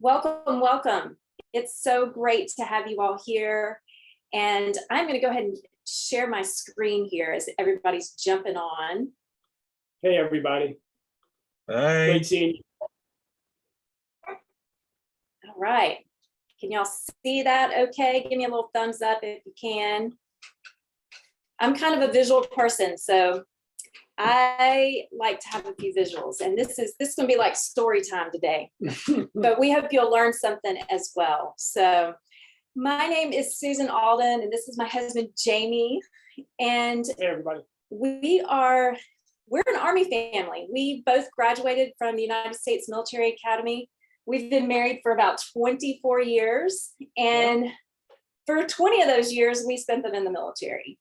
Welcome, welcome. It's so great to have you all here. And I'm going to go ahead and share my screen here as everybody's jumping on. Hey, everybody. Hi. Great seeing you. All right. Can y'all see that okay? Give me a little thumbs up if you can. I'm kind of a visual person, so I like to have a few visuals, and this is going to be like story time today, but we hope you'll learn something as well. So my name is Susan Alden, and this is my husband, Jamie. And Hey, everybody. we're an Army family. We both graduated from the United States Military Academy. We've been married for about 24 years, and for 20 of those years, we spent them in the military.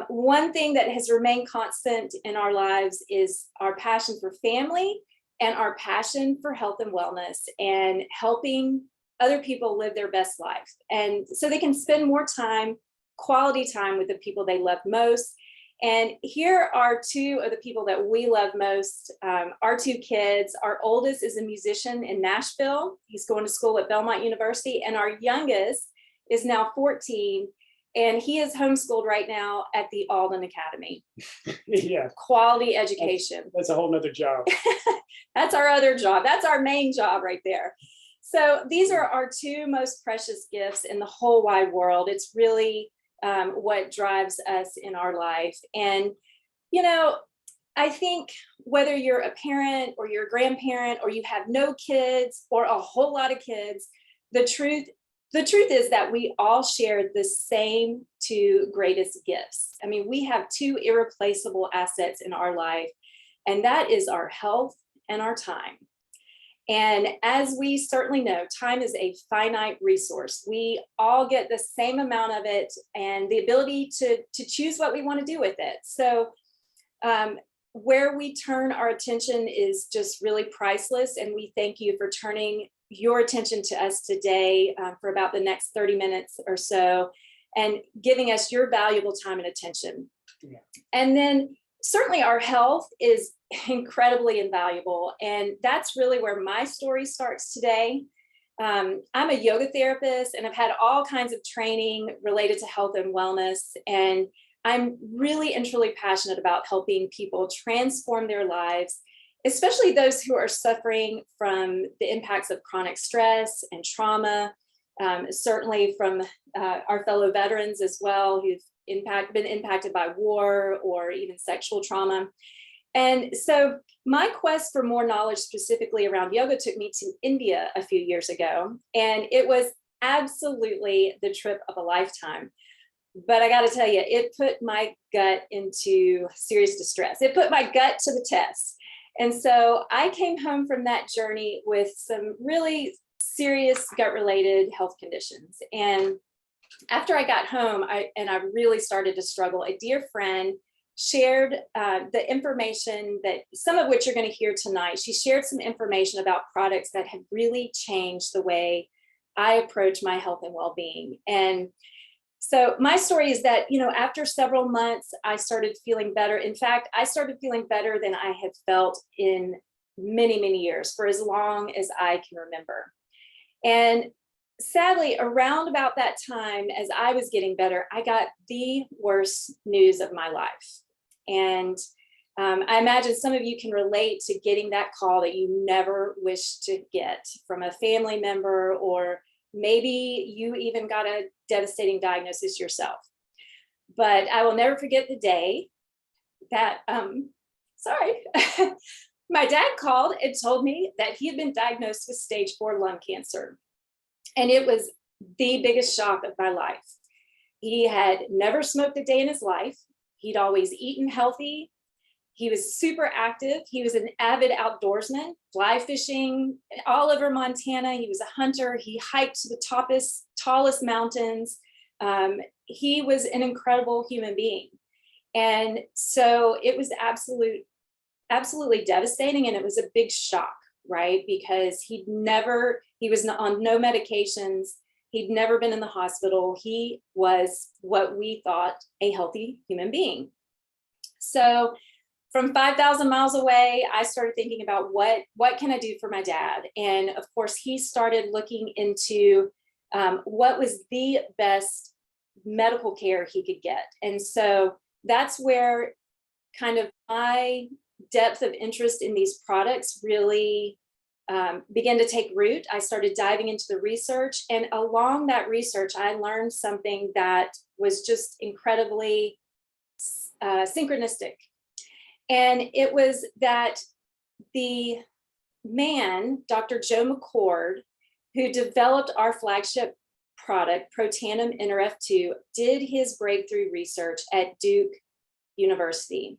One thing that has remained constant in our lives is our passion for family and our passion for health and wellness and helping other people live their best life. And so they can spend more time, quality time with the people they love most. And here are two of the people that we love most, our two kids. Our oldest is a musician in Nashville. He's going to school at Belmont University. And our youngest is now 14. And he is homeschooled right now at the Alden Academy. Yeah. Quality education. That's a whole nother job. That's our other job. That's our main job right there. So these are our two most precious gifts in the whole wide world. It's really what drives us in our life. And, you know, I think whether you're a parent or you're a grandparent or you have no kids or a whole lot of kids, the truth is that we all share the same two greatest gifts. I mean, we have two irreplaceable assets in our life, and that is our health and our time. And as we certainly know, time is a finite resource. We all get the same amount of it and the ability to choose what we want to do with it. So where we turn our attention is just really priceless. And we thank you for turning your attention to us today for about the next 30 minutes or so and giving us your valuable time and attention. Yeah. And then certainly our health is incredibly invaluable. And that's really where my story starts today. I'm a yoga therapist and I've had all kinds of training related to health and wellness. And I'm really and truly passionate about helping people transform their lives, especially those who are suffering from the impacts of chronic stress and trauma, certainly from our fellow veterans as well, who've been impacted by war or even sexual trauma. And so my quest for more knowledge specifically around yoga took me to India a few years ago, and it was absolutely the trip of a lifetime. But I got to tell you, it put my gut into serious distress. It put my gut to the test. And so I came home from that journey with some really serious gut-related health conditions. And after I got home, I really started to struggle. A dear friend shared the information that some of which you're going to hear tonight. She shared some information about products that have really changed the way I approach my health and well-being. And so my story is that, you know, after several months, I started feeling better. In fact, I started feeling better than I had felt in many, many years, for as long as I can remember. And sadly, around about that time, as I was getting better, I got the worst news of my life. And I imagine some of you can relate to getting that call that you never wished to get from a family member, or maybe you even got a devastating diagnosis yourself. But I will never forget the day that, my dad called and told me that he had been diagnosed with stage 4 lung cancer. And it was the biggest shock of my life. He had never smoked a day in his life. He'd always eaten healthy. He was super active. He was an avid outdoorsman, fly fishing all over Montana. He was a hunter. He hiked to the tallest mountains. He was an incredible human being. And so it was absolutely devastating. And it was a big shock, right? Because he was on no medications. He'd never been in the hospital. He was what we thought a healthy human being. So from 5,000 miles away, I started thinking about what can I do for my dad? And of course, he started looking into what was the best medical care he could get. And so that's where kind of my depth of interest in these products really began to take root. I started diving into the research, and along that research, I learned something that was just incredibly synchronistic. And it was that the man, Dr. Joe McCord, who developed our flagship product, Protandim NRF2, did his breakthrough research at Duke University.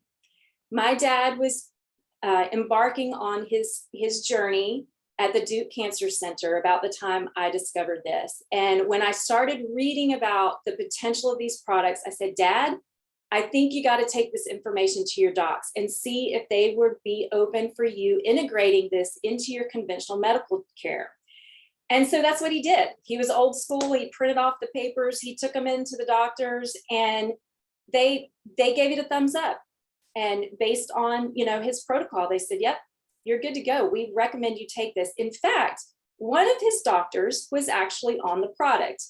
My dad was embarking on his journey at the Duke Cancer Center about the time I discovered this. And when I started reading about the potential of these products, I said, Dad, I think you got to take this information to your docs and see if they would be open for you integrating this into your conventional medical care. And so that's what he did. He was old school. He printed off the papers. He took them into the doctors, and they gave it a thumbs up. And based on, his protocol, they said, yep, you're good to go. We recommend you take this. In fact, one of his doctors was actually on the product.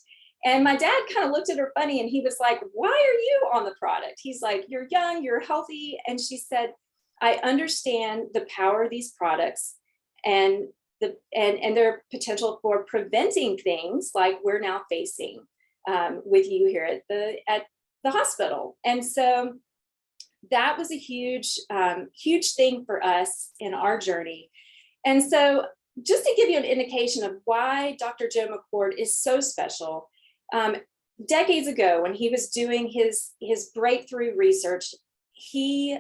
And my dad kind of looked at her funny, and he was like, why are you on the product? He's like, you're young, you're healthy. And she said, I understand the power of these products and their potential for preventing things like we're now facing with you here at the hospital. And so that was a huge thing for us in our journey. And so just to give you an indication of why Dr. Joe McCord is so special, decades ago when he was doing his breakthrough research, he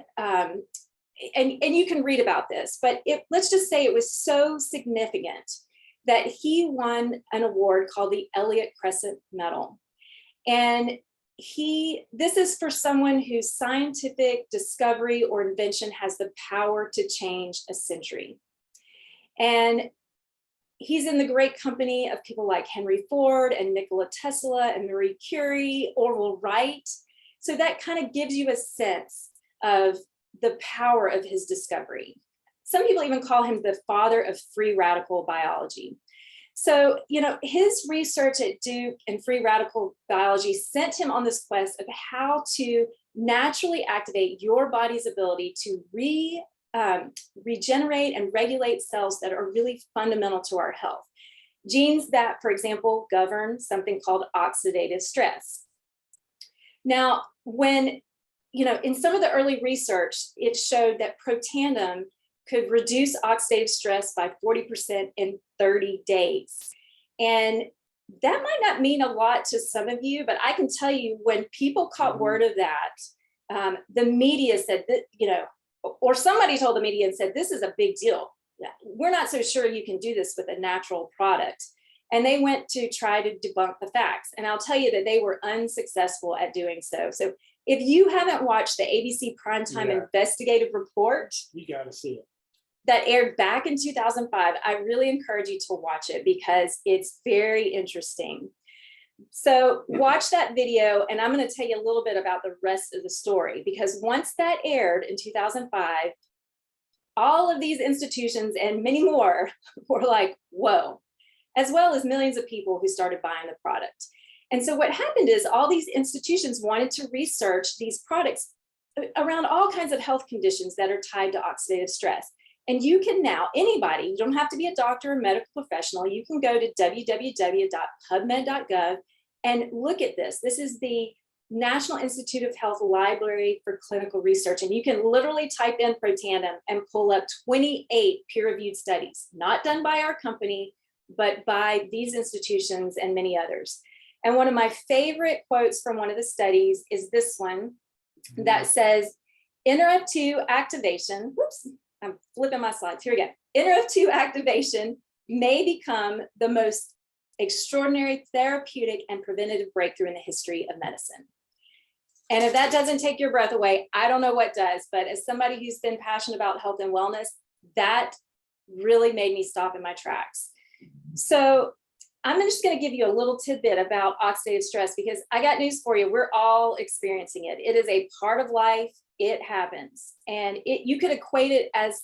and you can read about this, but let's just say it was so significant that he won an award called the Elliott Crescent Medal. And this is for someone whose scientific discovery or invention has the power to change a century. And he's in the great company of people like Henry Ford and Nikola Tesla and Marie Curie, Orville Wright. So that kind of gives you a sense of the power of his discovery. Some people even call him the father of free radical biology. So, his research at Duke and free radical biology sent him on this quest of how to naturally activate your body's ability to regenerate and regulate cells that are really fundamental to our health. Genes that, for example, govern something called oxidative stress. Now, when, in some of the early research, it showed that Protandim could reduce oxidative stress by 40% in 30 days. And that might not mean a lot to some of you, but I can tell you when people caught word of that, the media said that, or somebody told the media and said, this is a big deal. We're not so sure you can do this with a natural product. And they went to try to debunk the facts. And I'll tell you that they were unsuccessful at doing so. So if you haven't watched the ABC Primetime Investigative Report, You got to see it. That aired back in 2005, I really encourage you to watch it because it's very interesting. So watch that video, and I'm going to tell you a little bit about the rest of the story, because once that aired in 2005, all of these institutions and many more were like, whoa, as well as millions of people who started buying the product. And so what happened is all these institutions wanted to research these products around all kinds of health conditions that are tied to oxidative stress. And you can now, anybody, you don't have to be a doctor or medical professional, you can go to www.pubmed.gov and look at this. This is the National Institute of Health Library for Clinical Research. And you can literally type in Protandim and pull up 28 peer-reviewed studies, not done by our company, but by these institutions and many others. And one of my favorite quotes from one of the studies is this one that says, NRF2 activation, whoops, I'm flipping my slides, here we go. NRF2 activation may become the most extraordinary therapeutic and preventative breakthrough in the history of medicine. And if that doesn't take your breath away, I don't know what does, but as somebody who's been passionate about health and wellness, that really made me stop in my tracks. So I'm just going to give you a little tidbit about oxidative stress, because I got news for you. We're all experiencing it. It is a part of life. it happens. And you could equate it as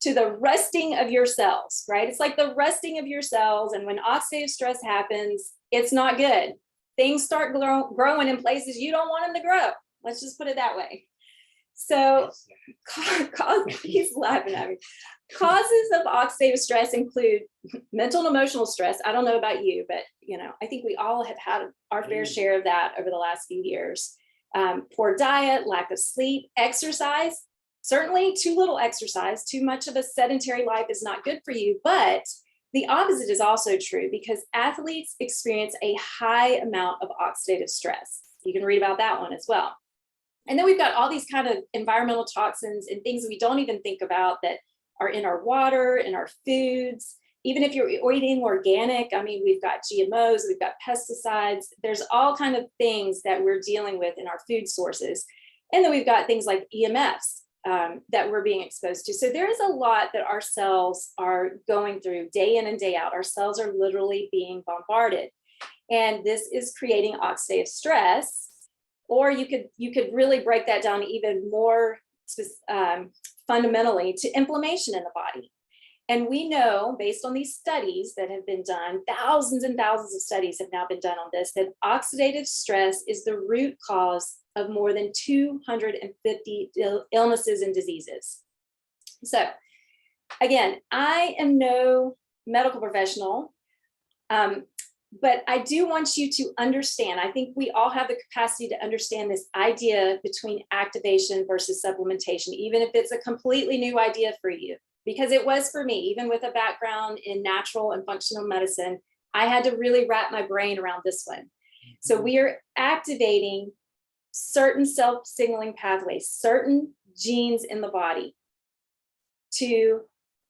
to the rusting of your cells, right? It's like the rusting of your cells. And when oxidative stress happens, it's not good. Things start growing in places you don't want them to grow. Let's just put it that way. So he's laughing at me. Causes of oxidative stress include mental and emotional stress. I don't know about you, but I think we all have had our fair share of that over the last few years. Poor diet, lack of sleep, exercise. Certainly too little exercise, too much of a sedentary life is not good for you, but the opposite is also true because athletes experience a high amount of oxidative stress. You can read about that one as well. And then we've got all these kind of environmental toxins and things we don't even think about that are in our water, in our foods. Even if you're eating organic, I mean, we've got GMOs, we've got pesticides. There's all kind of things that we're dealing with in our food sources. And then we've got things like EMFs that we're being exposed to. So there is a lot that our cells are going through day in and day out. Our cells are literally being bombarded. And this is creating oxidative stress. Or you could really break that down even more fundamentally to inflammation in the body. And we know, based on these studies that have been done, thousands and thousands of studies have now been done on this, that oxidative stress is the root cause of more than 250 illnesses and diseases. So again, I am no medical professional, but I do want you to understand, I think we all have the capacity to understand this idea between activation versus supplementation, even if it's a completely new idea for you, because it was for me, even with a background in natural and functional medicine, I had to really wrap my brain around this one. So we are activating certain self-signaling pathways, certain genes in the body to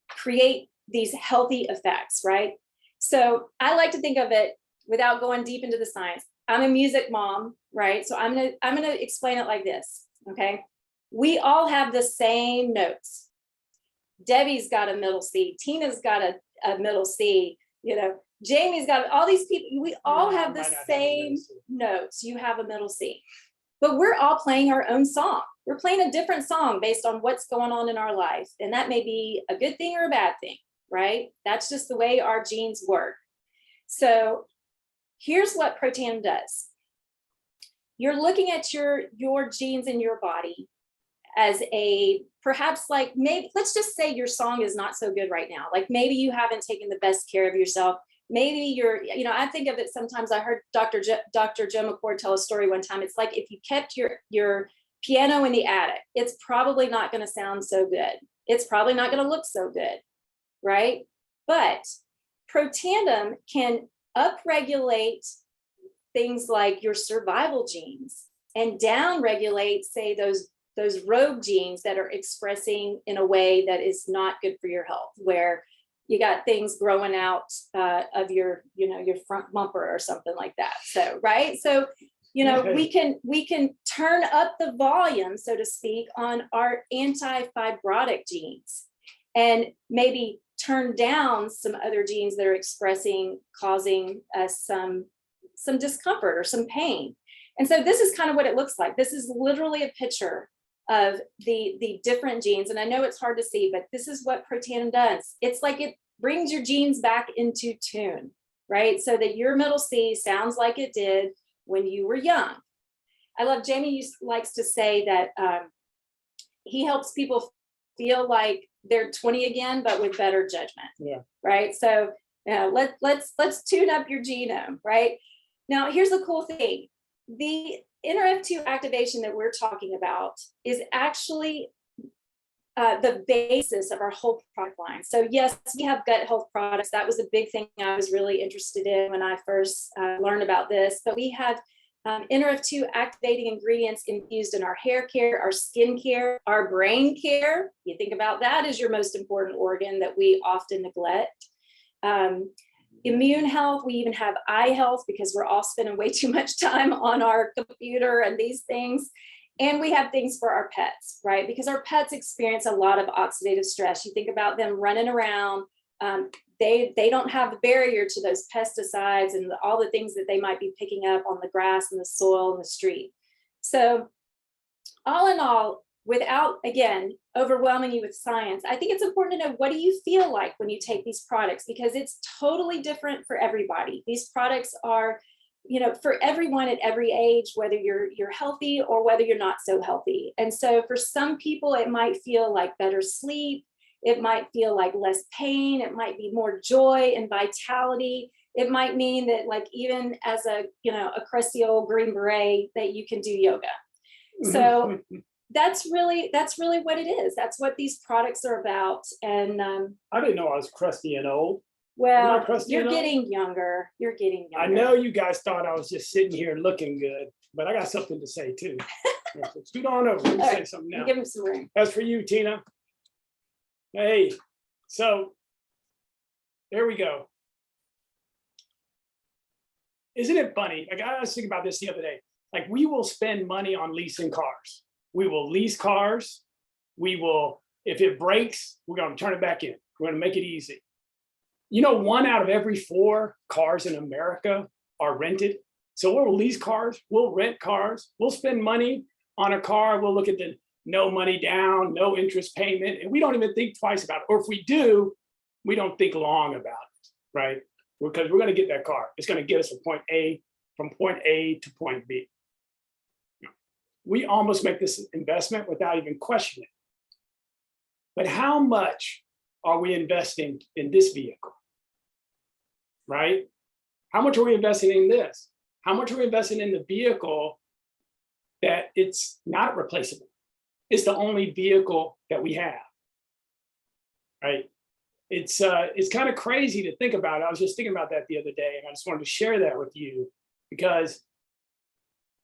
create these healthy effects, right? So I like to think of it without going deep into the science. I'm a music mom, right? So I'm gonna explain it like this, okay? We all have the same notes. Debbie's got a middle C, Tina's got a middle C, Jamie's got all these people, we all have the same notes. You have a middle C. But we're all playing our own song. We're playing a different song based on what's going on in our life. And that may be a good thing or a bad thing, right? That's just the way our genes work. So here's what Protandim does. You're looking at your genes in your body as perhaps like maybe, let's just say your song is not so good right now. Like maybe you haven't taken the best care of yourself. Maybe you're, I think of it sometimes. I heard Dr. Joe McCord tell a story one time. It's like if you kept your piano in the attic, it's probably not going to sound so good. It's probably not going to look so good, right? But Protandim can upregulate things like your survival genes and downregulate, say, those rogue genes that are expressing in a way that is not good for your health, where you got things growing out of your front bumper or something like that. So, right. So, we can turn up the volume, so to speak, on our anti-fibrotic genes and maybe turn down some other genes that are causing us some discomfort or some pain. And so this is kind of what it looks like. This is literally a picture of the different genes. And I know it's hard to see, but this is what Protandim does. It's like it brings your genes back into tune, right? So that your middle C sounds like it did when you were young. I love Jamie likes to say that he helps people feel like they're 20 again, but with better judgment. Yeah. Right. So let's tune up your genome, right? Now, here's the cool thing. The NRF2 activation that we're talking about is actually the basis of our whole product line. So yes, we have gut health products. That was a big thing I was really interested in when I first learned about this. But we have NRF2 activating ingredients infused in our hair care, our skin care, our brain care. You think about that as your most important organ that we often neglect. Immune health, we even have eye health because we're all spending way too much time on our computer and these things. And we have things for our pets, right? Because our pets experience a lot of oxidative stress. You think about them running around. They don't have the barrier to those pesticides and all the things that they might be picking up on the grass and the soil and the street. So all in all, without, again, overwhelming you with science, I think it's important to know, what do you feel like when you take these products? Because it's totally different for everybody. These products are, for everyone at every age, whether you're healthy or whether you're not so healthy. And so for some people, it might feel like better sleep. It might feel like less pain. It might be more joy and vitality. It might mean that, like, even as a crusty old Green Beret, that you can do yoga. So that's really what it is. That's what these products are about. And I didn't know I was crusty and old. well, crusty you're and old? getting younger. You're getting younger. I know you guys thought I was just sitting here looking good, but I got something to say too. So scoot on over. Let me say something now. Give him some room. That's for you, Tina. Hey, so there we go. Isn't it funny? Like, I was thinking about this the other day. Like, we will spend money on leasing cars. We will lease cars. We will, if it breaks, we're going to turn it back in. We're going to make it easy. 1 out of every 4 cars in America are rented. So we'll lease cars, we'll rent cars, we'll spend money on a car. We'll look at the no money down, no interest payment, and we don't even think twice about it. Or if we do, we don't think long about it, right? Because we're going to get that car. It's going to get us from point A to point B. We almost make this investment without even questioning. But how much are we investing in this vehicle? Right? How much are we investing in this? How much are we investing in the vehicle that it's not replaceable? It's the only vehicle that we have. Right? It's kind of crazy to think about. I was just thinking about that the other day, and I just wanted to share that with you because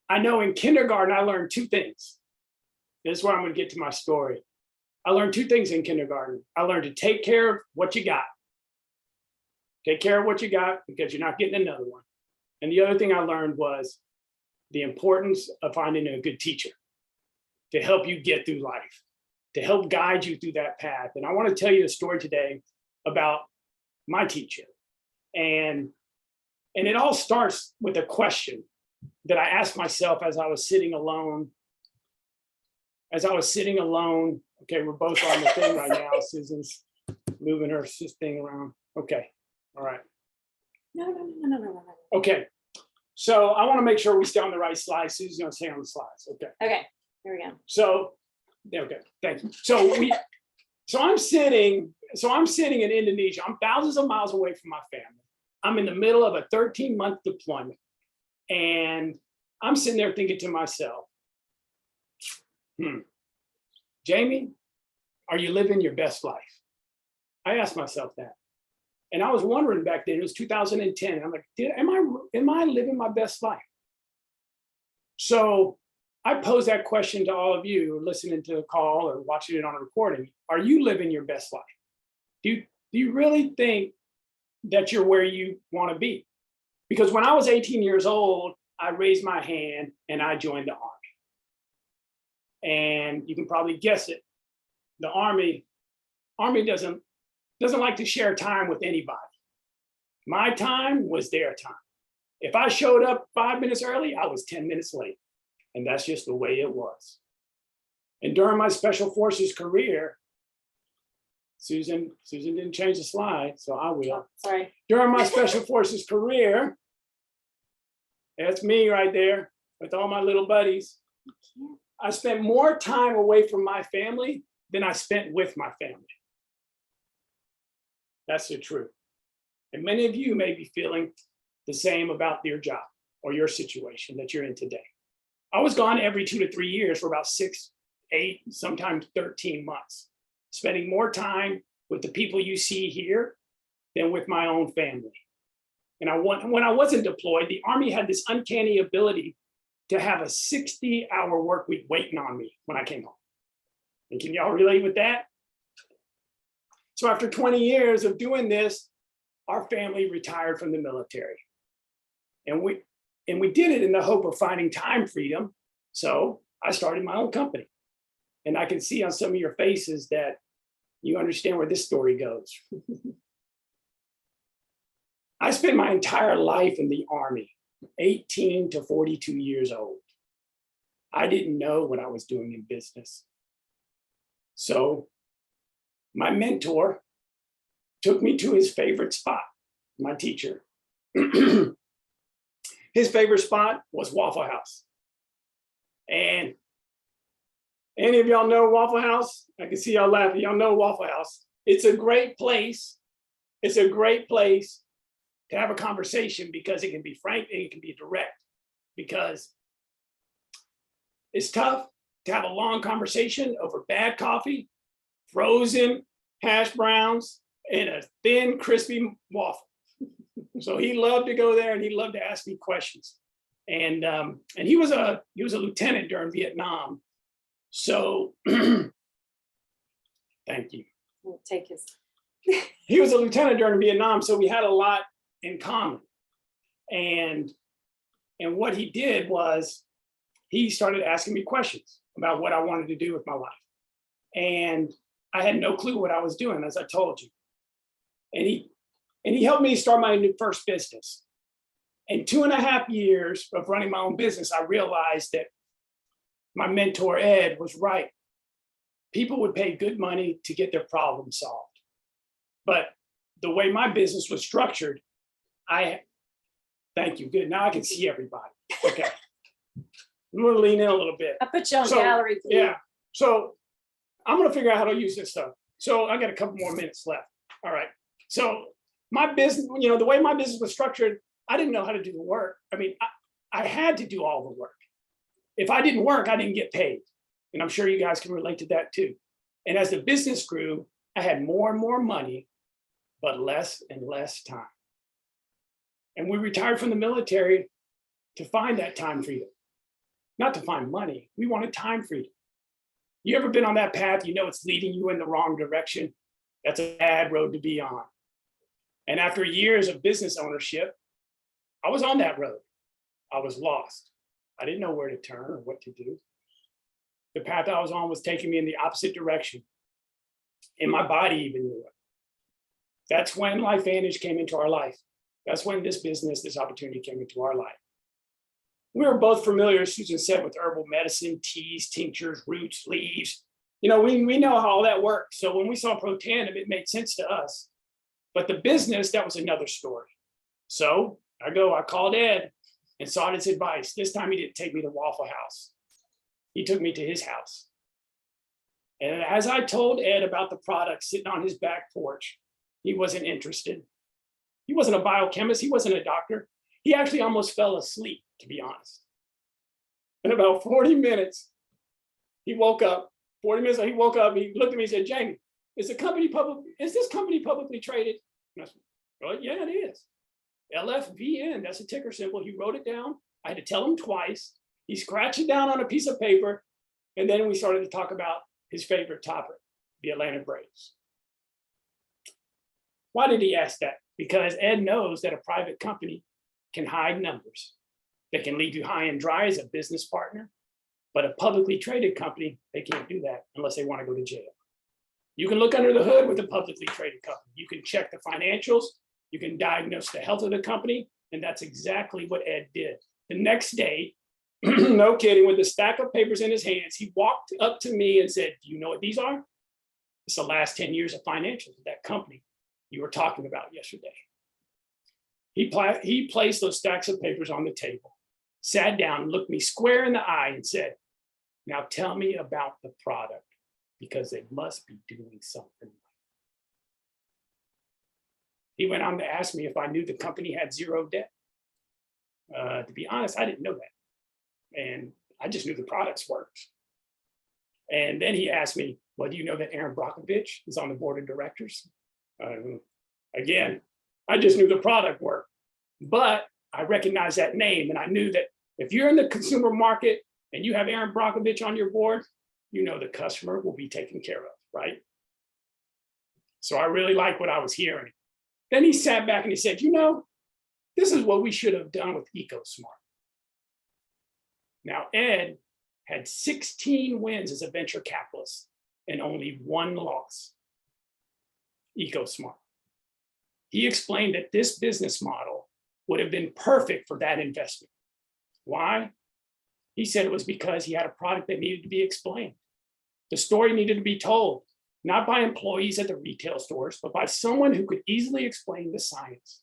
I know in kindergarten I learned 2 things. This is where I'm going to get to my story. I learned 2 things in kindergarten. I learned to take care of what you got. Take care of what you got because you're not getting another one. And the other thing I learned was the importance of finding a good teacher to help you get through life, to help guide you through that path. And I want to tell you a story today about my teacher. And it all starts with a question that I asked myself as I was sitting alone. Okay, we're both on the thing right now. Susan's moving her thing around. Okay, all right. No. Okay, so I want to make sure we stay on the right slide. Susan's going to stay on the slides. Okay. Okay, here we go. So, okay, thank you. So I'm sitting in Indonesia. I'm thousands of miles away from my family. I'm in the middle of a 13-month deployment. And I'm sitting there thinking to myself, Jamie, are you living your best life? I asked myself that. And I was wondering back then, it was 2010. I'm like, am I living my best life? So I pose that question to all of you listening to the call or watching it on a recording. Are you living your best life? Do you really think that you're where you want to be? Because when I was 18 years old, I raised my hand and I joined the Army. And you can probably guess it. The Army doesn't like to share time with anybody. My time was their time. If I showed up 5 minutes early, I was 10 minutes late. And that's just the way it was. And during my Special Forces career, Susan didn't change the slide, so I will. Oh, sorry. During my Special Forces career, that's me right there with all my little buddies. I spent more time away from my family than I spent with my family. That's the truth. And many of you may be feeling the same about your job or your situation that you're in today. I was gone every 2 to 3 years for about 6, 8, sometimes 13 months, spending more time with the people you see here than with my own family. And when I wasn't deployed, the Army had this uncanny ability to have a 60-hour work week waiting on me when I came home. And can y'all relate with that? So after 20 years of doing this, our family retired from the military. And we did it in the hope of finding time freedom. So I started my own company. And I can see on some of your faces that you understand where this story goes. I spent my entire life in the Army, 18 to 42 years old. I didn't know what I was doing in business. So my mentor took me to his favorite spot, my teacher. His favorite spot was Waffle House. And any of y'all know Waffle House? I can see y'all laughing. Y'all know Waffle House. It's a great place. It's a great place to have a conversation because it can be frank and it can be direct. Because it's tough to have a long conversation over bad coffee, frozen hash browns, and a thin, crispy waffle. So he loved to go there and he loved to ask me questions. And he was a lieutenant during Vietnam. So thank you. We'll take his. He was a lieutenant during Vietnam, so we had a lot in common. And what he did was he started asking me questions about what I wanted to do with my life. And I had no clue what I was doing, as I told you. And he helped me start my first business. In 2.5 years of running my own business, I realized that my mentor, Ed, was right. People would pay good money to get their problem solved. But the way my business was structured, thank you, good. Now I can see everybody. Okay. I'm gonna lean in a little bit. I put you on gallery view. Yeah, so I'm gonna figure out how to use this stuff. So I got a couple more minutes left. All right, so my business, the way my business was structured, I didn't know how to do the work. I mean, I had to do all the work. If I didn't work, I didn't get paid. And I'm sure you guys can relate to that too. And as the business grew, I had more and more money, but less and less time. And we retired from the military to find that time freedom. Not to find money, we wanted time freedom. You ever been on that path, it's leading you in the wrong direction? That's a bad road to be on. And after years of business ownership, I was on that road. I was lost. I didn't know where to turn or what to do. The path I was on was taking me in the opposite direction. And my body even knew it. That's when LifeVantage came into our life. That's when this opportunity came into our life. We were both familiar, as Susan said, with herbal medicine, teas, tinctures, roots, leaves. We know how all that works. So when we saw Protandim, it made sense to us. But the business, that was another story. So I called Ed and sought his advice. This time he didn't take me to Waffle House. He took me to his house. And as I told Ed about the product sitting on his back porch, he wasn't interested. He wasn't a biochemist. He wasn't a doctor. He actually almost fell asleep, to be honest. In about 40 minutes, he woke up. 40 minutes later, he woke up, he looked at me and said, Jamie, is this company publicly traded? And I said, well, yeah, it is. LFVN, that's a ticker symbol. He wrote it down. I had to tell him twice. He scratched it down on a piece of paper. And then we started to talk about his favorite topic, the Atlanta Braves. Why did he ask that? Because Ed knows that a private company can hide numbers. They can leave you high and dry as a business partner, but a publicly traded company, they can't do that unless they want to go to jail. You can look under the hood with a publicly traded company. You can check the financials, you can diagnose the health of the company, and that's exactly what Ed did. The next day, no kidding, with a stack of papers in his hands, he walked up to me and said, do you know what these are? It's the last 10 years of financials of that company you were talking about yesterday. He placed those stacks of papers on the table, sat down, looked me square in the eye and said, now tell me about the product, because they must be doing something. He went on to ask me if I knew the company had zero debt. To be honest, I didn't know that. And I just knew the products worked. And then he asked me, well, do you know that Aaron Brockovich is on the board of directors? Again, I just knew the product worked, but I recognized that name. And I knew that if you're in the consumer market and you have Aaron Brockovich on your board, the customer will be taken care of, right? So I really liked what I was hearing. Then he sat back and he said, this is what we should have done with EcoSmart. Now, Ed had 16 wins as a venture capitalist and only one loss. EcoSmart. He explained that this business model would have been perfect for that investment. Why? He said it was because he had a product that needed to be explained. The story needed to be told, not by employees at the retail stores, but by someone who could easily explain the science,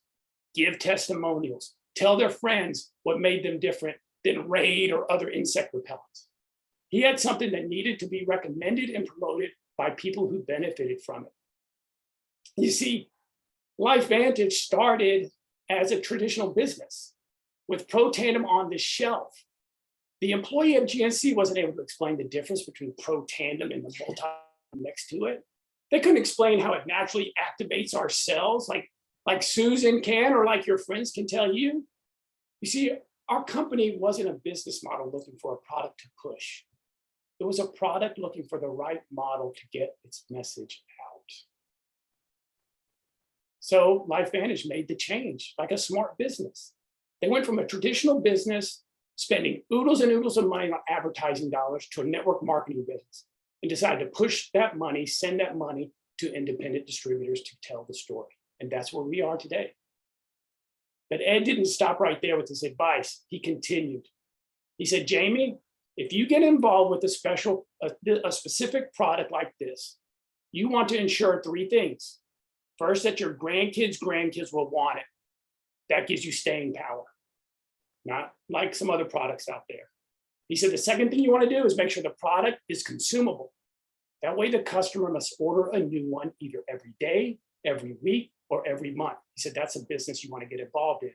give testimonials, tell their friends what made them different than Raid or other insect repellents. He had something that needed to be recommended and promoted by people who benefited from it. You see, LifeVantage started as a traditional business with Protandim on the shelf. The employee at GNC wasn't able to explain the difference between Protandim and the multi next to it. They couldn't explain how it naturally activates our cells like Susan can, or like your friends can tell you. You see, our company wasn't a business model looking for a product to push. It was a product looking for the right model to get its message out. So LifeVantage made the change like a smart business. They went from a traditional business spending oodles and oodles of money on advertising dollars to a network marketing business, and decided to push that money, send that money to independent distributors to tell the story. And that's where we are today. But Ed didn't stop right there with his advice. He continued. He said, Jamie, if you get involved with a specific product like this, you want to ensure three things. First, that your grandkids will want it. That gives you staying power, not like some other products out there. He said, the second thing you want to do is make sure the product is consumable. That way the customer must order a new one either every day, every week, or every month. He said, that's a business you want to get involved in.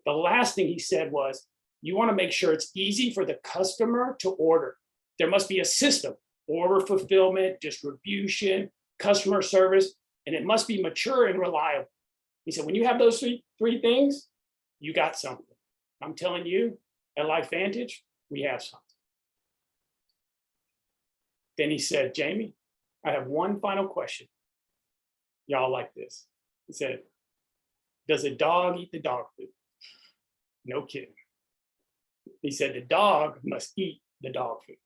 The last thing he said was, you want to make sure it's easy for the customer to order. There must be a system, order fulfillment, distribution, customer service, and it must be mature and reliable. He said, when you have those three things, you got something. I'm telling you, at LifeVantage, we have something. Then he said, Jamie, I have one final question. Y'all like this. He said, does a dog eat the dog food? No kidding. He said, the dog must eat the dog food.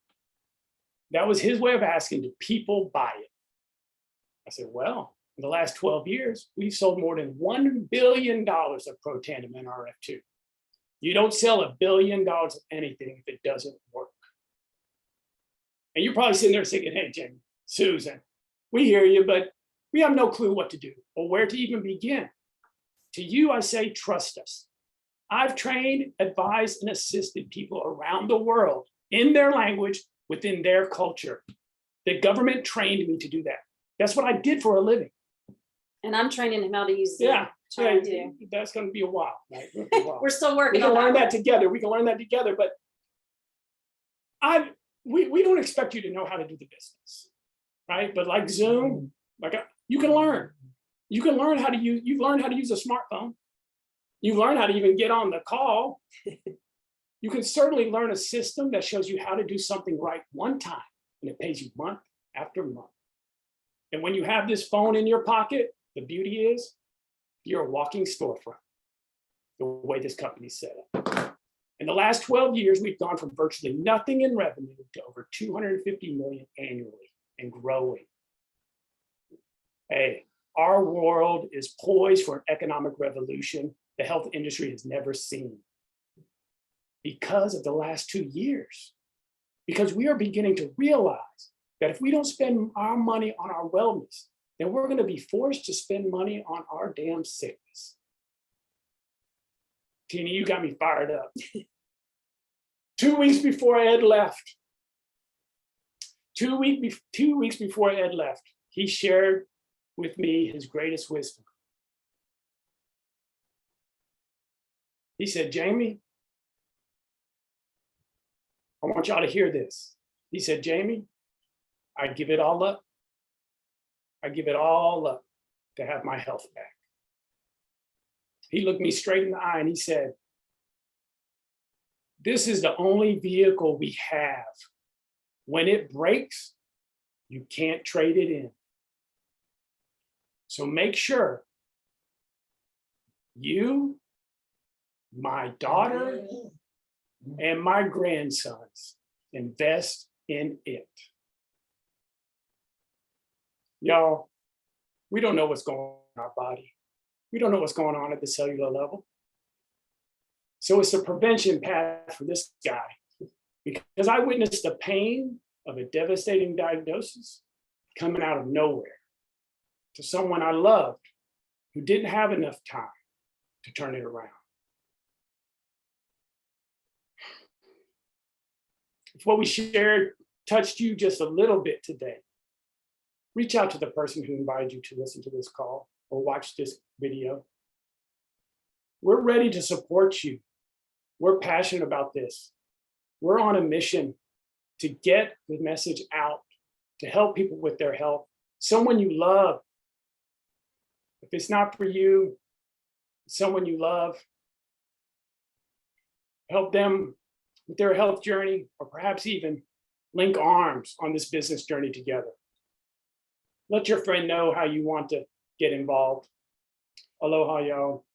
That was his way of asking, do people buy it? I said, well, in the last 12 years, we've sold more than $1 billion of Protandim NRF2. You don't sell $1 billion of anything if it doesn't work. And you're probably sitting there thinking, hey, Jamie, Susan, we hear you, but we have no clue what to do or where to even begin. To you, I say, trust us. I've trained, advised, and assisted people around the world in their language, within their culture. The government trained me to do that. That's what I did for a living. And I'm training him how to use Zoom. Yeah, Yeah, that's going to be a while. Right? we're still working. We can learn that together. We can learn that together. But we don't expect you to know how to do the business, right? But like Zoom, you can learn. You can learn how to use. You've learned how to use a smartphone. You've learned how to even get on the call. You can certainly learn a system that shows you how to do something right one time, and it pays you month after month. And when you have this phone in your pocket, the beauty is you're a walking storefront, the way this company's set up. In the last 12 years, we've gone from virtually nothing in revenue to over 250 million annually and growing. Hey, our world is poised for an economic revolution the health industry has never seen because of the last 2 years. Because we are beginning to realize that if we don't spend our money on our wellness, then we're going to be forced to spend money on our damn sickness. Tina, you got me fired up. 2 weeks before Ed left, 2 weeks before Ed left, he shared with me his greatest wisdom. He said, Jamie, I want y'all to hear this. He said, Jamie, I give it all up. I give it all up to have my health back. He looked me straight in the eye and he said, this is the only vehicle we have. When it breaks, you can't trade it in. So make sure you, my daughter, and my grandsons invest in it. Y'all, we don't know what's going on in our body. We don't know what's going on at the cellular level. So it's a prevention path for this guy. because I witnessed the pain of a devastating diagnosis coming out of nowhere to someone I loved who didn't have enough time to turn it around. If what we shared touched you just a little bit today, reach out to the person who invited you to listen to this call or watch this video. We're ready to support you. We're passionate about this. We're on a mission to get the message out, to help people with their health. Someone you love. If it's not for you, someone you love, help them with their health journey, or perhaps even link arms on this business journey together. Let your friend know how you want to get involved. Aloha, y'all.